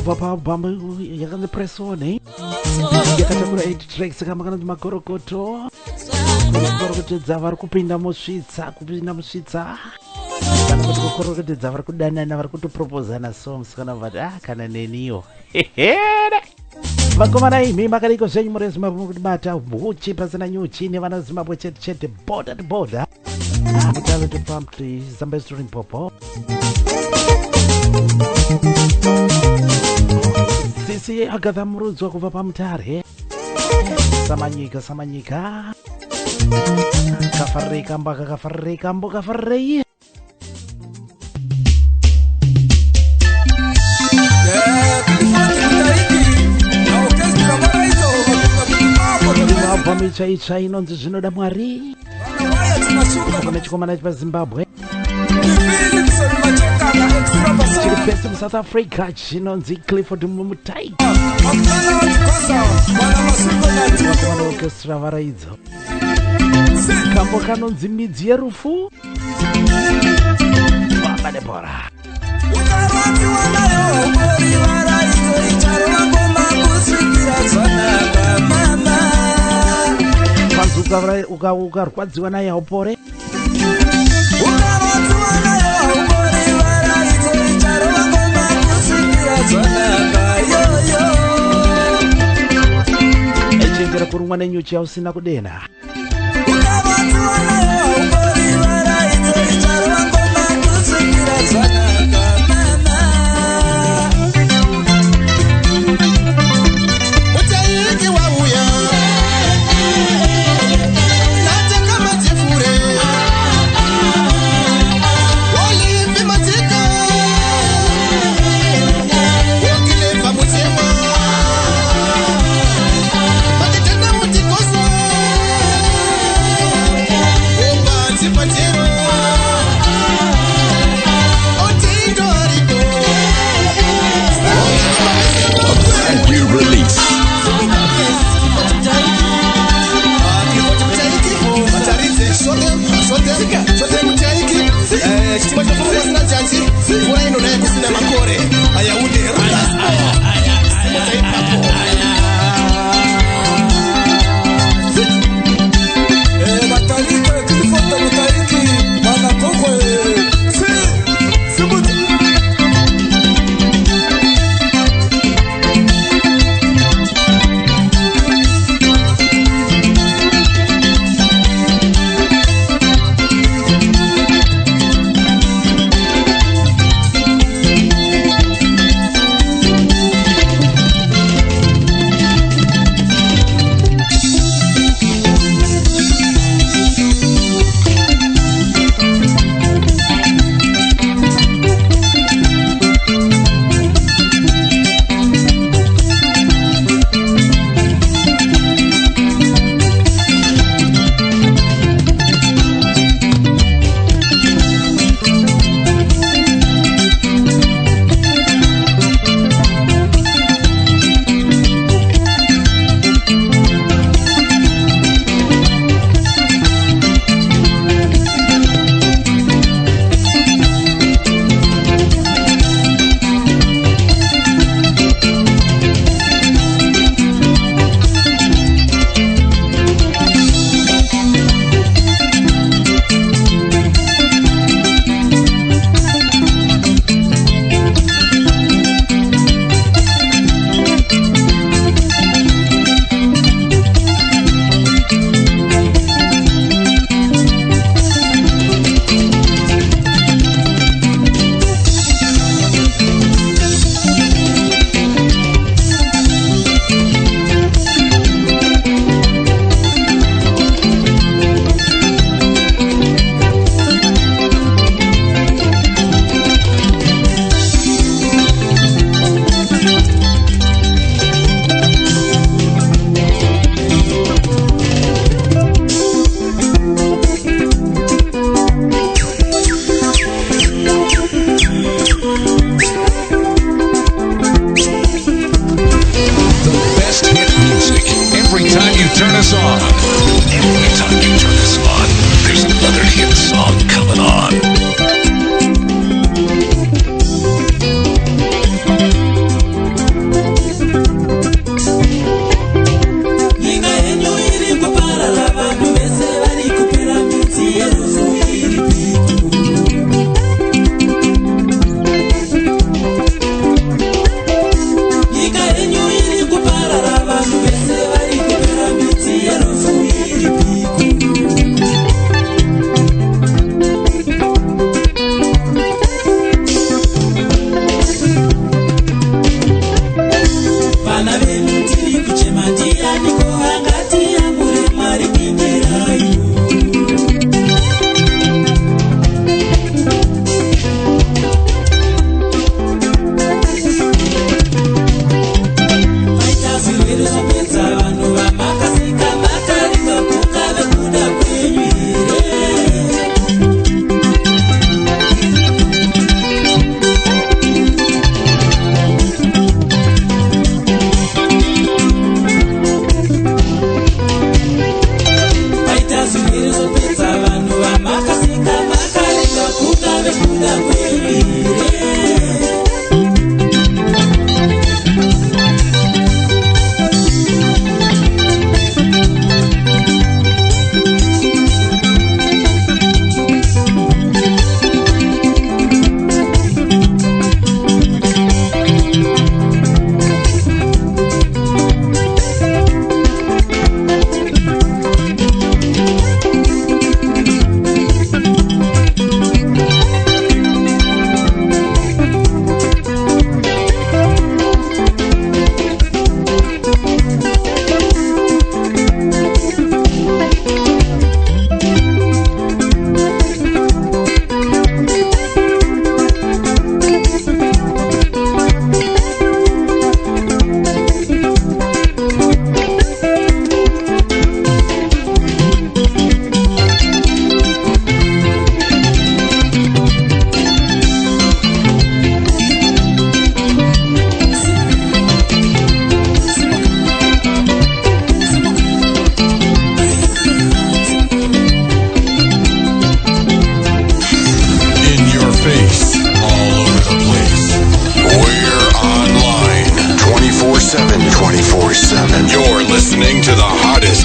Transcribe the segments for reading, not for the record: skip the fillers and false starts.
kubva pabhamu yakanzi press on yakatakura 8 tracks kama kana magorokoto korokotedza vari kupinda musvitsa kana kuti kukorokotedza vari kudanana vari kutopropozana songs kana vati kana neniyo vakomana imi makariko zvenyu muri wezimbabwe kutibata uchi pasina nyuchi nevana vezimbabwe chete chete border to border mutave topamti zamba storing popo sisi agatha murudzwa kubva pamutare samanyika kafarika mbokafarei vamichaitsva inonzi zvinoda mwari kune chikomana chepazimbabwe chiri pese musouth africa chinonzi clifford mutai vakomana orchestra varaidzo kambo kanonzi midzi yerufu vamba nebhora ukarwadziwa naye haupore echenjera kurumwa nenyuchi yausina kudena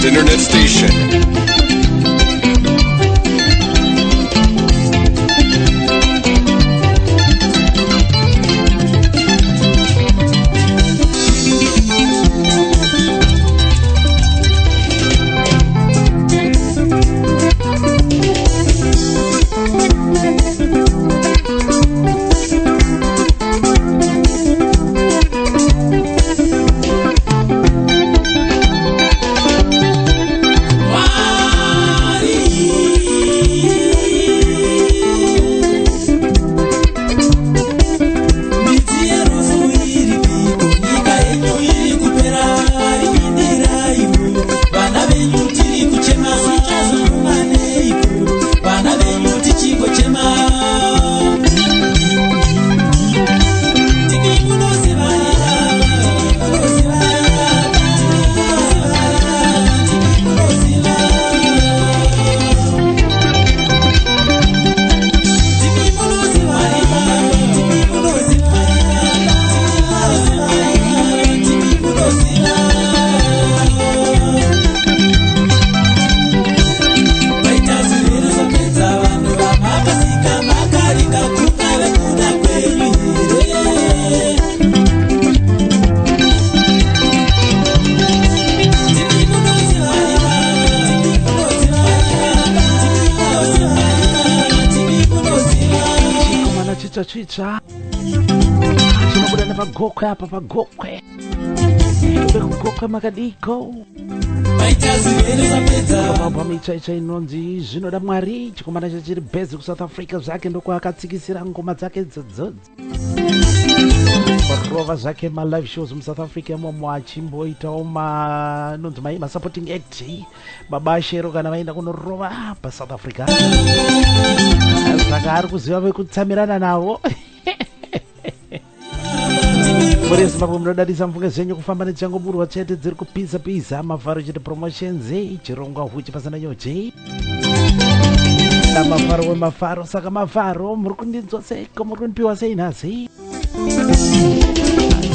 best internet station. Chicha chinobuda nepagokwe apa pagokwe bekugokwe makadiko pamichaicha inonzi zvinoda mwari chikomana chachiri bhezi kuSouth Africa zvake ndokwakatsikisira ngoma dzake dzodzodzi rova zvake malive shows muSouth Africa imomo achimboitawo nonzi masupporting act babashero kana vaenda kunorova paSouth Africa saka ari kuziva vekutsamirana navo muri Zimbabwe munodadisa mfunge zvenyu kufamba nechangoburwa chete dziri kupisa mavharo chete promotions chirongwa huchi pasina nyoje mavharo wemafaro saka mavharo muri kundinzwa seko muri kundipiwa sei nhasi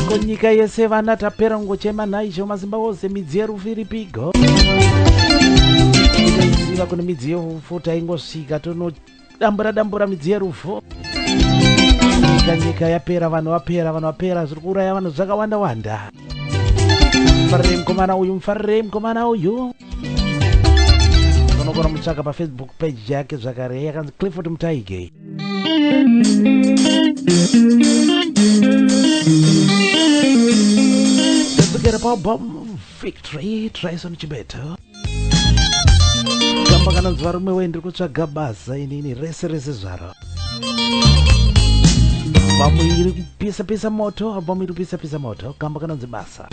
ko nyika yese vana tapera ngochema naizvo maZimbabwe ose midzi yerufu iripigo iziva kune midzi yerufu ingosvika dambura midzi yerufu nyika yapera vanhu vapera zviri kuuraya vanhu zvakawanda mufarire mukomana uyu unogona mutsvaka paFacebook page yake zvakare yakanzi Clifford Mutaige. Let's get album Victory Trison Chibeto gamba kanonzi varume wendiri kutsvaga basa inini rese zvaro albamu iri kupisa moto gamba kanonzi basa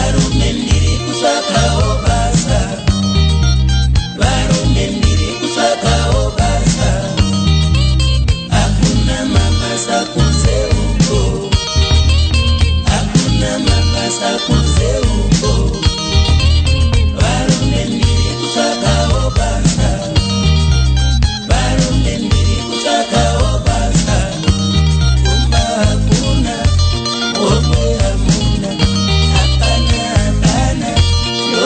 varume ndiri kutsvagawo basa hakuna mabasa kunze uko varume ndiri kutsvagawo basa kumba hakuna omwe hamuna hapana ndo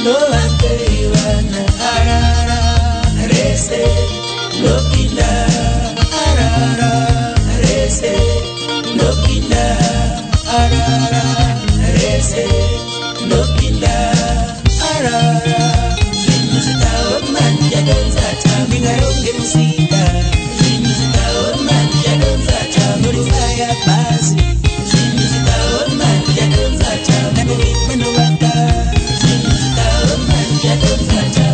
ndovapeiwana arara rese ndopinda arara rese ndopinda arara rese ndopinda arara zvinhu zvikaoma ndichadonzata ndingaronge musika zvinhu zvikaoma ndichadonzata norifaya bhazi zvinhu zvikaoma ndichadonzata nanorimenovaka zvinhu zvikaoma ndichadonzata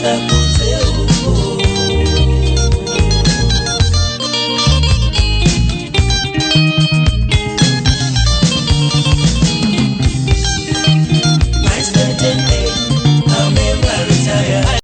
Sakuzeo